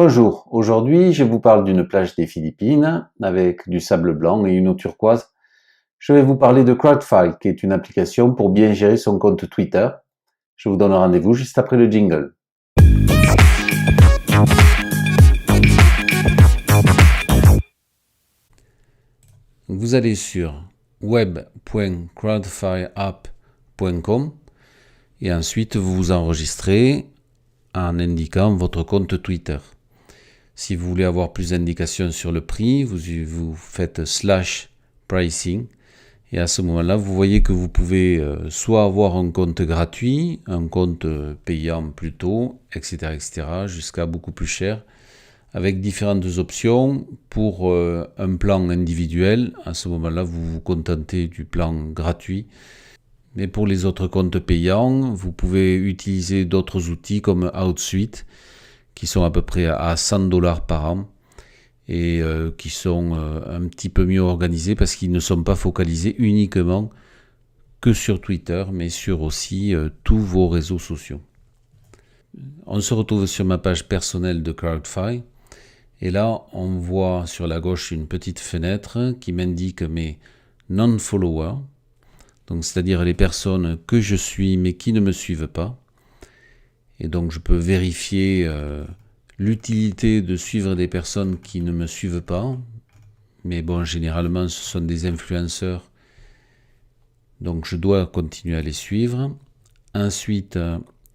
Bonjour, aujourd'hui je vous parle d'une plage des Philippines avec du sable blanc et une eau turquoise. Je vais vous parler de Crowdfile qui est une application pour bien gérer son compte Twitter. Je vous donne rendez-vous juste après le jingle. Vous allez sur web.crowdfileapp.com et ensuite vous vous enregistrez en indiquant votre compte Twitter. Si vous voulez avoir plus d'indications sur le prix, vous faites /pricing et à ce moment-là, vous voyez que vous pouvez soit avoir un compte gratuit, un compte payant plutôt, etc., jusqu'à beaucoup plus cher, avec différentes options. Pour un plan individuel, à ce moment-là, vous vous contentez du plan gratuit. Mais pour les autres comptes payants, vous pouvez utiliser d'autres outils comme Outsuite, qui sont à peu près à $100 par an et qui sont un petit peu mieux organisés parce qu'ils ne sont pas focalisés uniquement que sur Twitter, mais sur aussi tous vos réseaux sociaux. On se retrouve sur ma page personnelle de Crowdfile et là on voit sur la gauche une petite fenêtre qui m'indique mes non-followers, donc c'est-à-dire les personnes que je suis mais qui ne me suivent pas. Et donc je peux vérifier l'utilité de suivre des personnes qui ne me suivent pas. Mais bon, généralement ce sont des influenceurs. Donc je dois continuer à les suivre. Ensuite,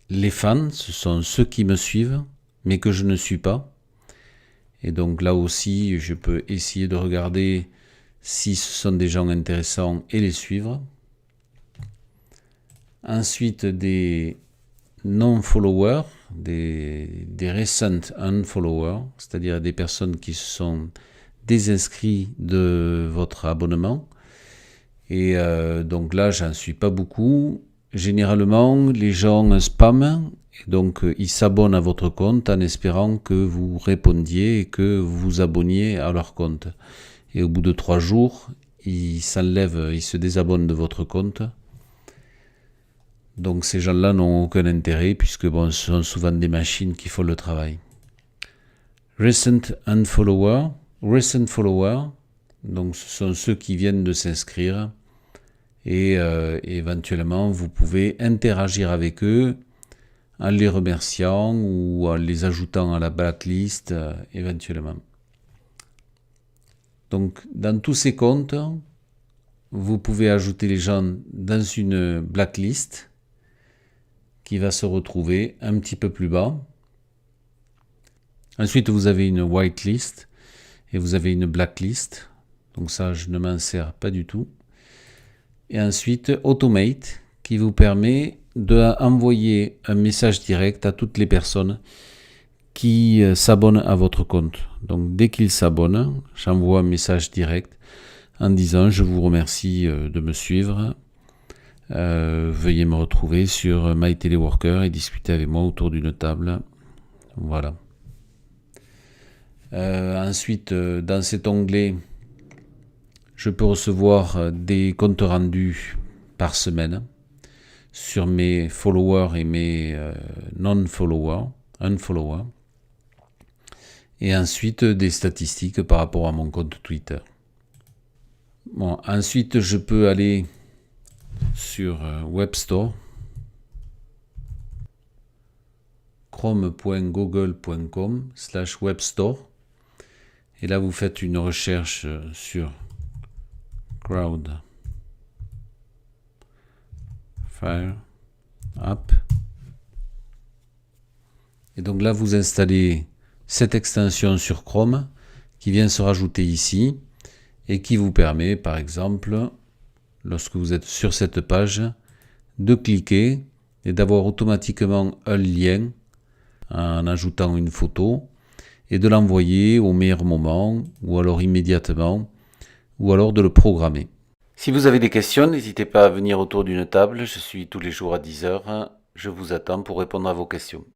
les fans, ce sont ceux qui me suivent, mais que je ne suis pas. Et donc là aussi, je peux essayer de regarder si ce sont des gens intéressants et les suivre. Ensuite, des non-followers, des recent unfollowers, c'est-à-dire des personnes qui se sont désinscrits de votre abonnement. Et donc là, j'en suis pas beaucoup. Généralement, les gens spamment, et donc ils s'abonnent à votre compte en espérant que vous répondiez et que vous vous abonniez à leur compte. Et au bout de 3 jours, ils s'enlèvent, ils se désabonnent de votre compte. Donc ces gens-là n'ont aucun intérêt puisque bon, ce sont souvent des machines qui font le travail. Recent follower, donc ce sont ceux qui viennent de s'inscrire et éventuellement vous pouvez interagir avec eux en les remerciant ou en les ajoutant à la blacklist éventuellement. Donc dans tous ces comptes, vous pouvez ajouter les gens dans une blacklist qui va se retrouver un petit peu plus bas. Ensuite, vous avez une whitelist et vous avez une blacklist. Donc ça, je ne m'en sers pas du tout. Et ensuite, automate, qui vous permet d'envoyer un message direct à toutes les personnes qui s'abonnent à votre compte. Donc dès qu'ils s'abonnent, j'envoie un message direct en disant « Je vous remercie de me suivre ». Veuillez me retrouver sur My Teleworker et discuter avec moi autour d'une table. Voilà. Ensuite, dans cet onglet, je peux recevoir des comptes rendus par semaine sur mes followers et mes non-followers, unfollowers. Et ensuite, des statistiques par rapport à mon compte Twitter. Bon, ensuite, je peux aller sur WebStore, chrome.google.com/webstore et là vous faites une recherche sur Crowdfile App et donc là vous installez cette extension sur Chrome qui vient se rajouter ici et qui vous permet par exemple, lorsque vous êtes sur cette page, de cliquer et d'avoir automatiquement un lien en ajoutant une photo et de l'envoyer au meilleur moment ou alors immédiatement ou alors de le programmer. Si vous avez des questions, n'hésitez pas à venir autour d'une table. Je suis tous les jours à 10h. Je vous attends pour répondre à vos questions.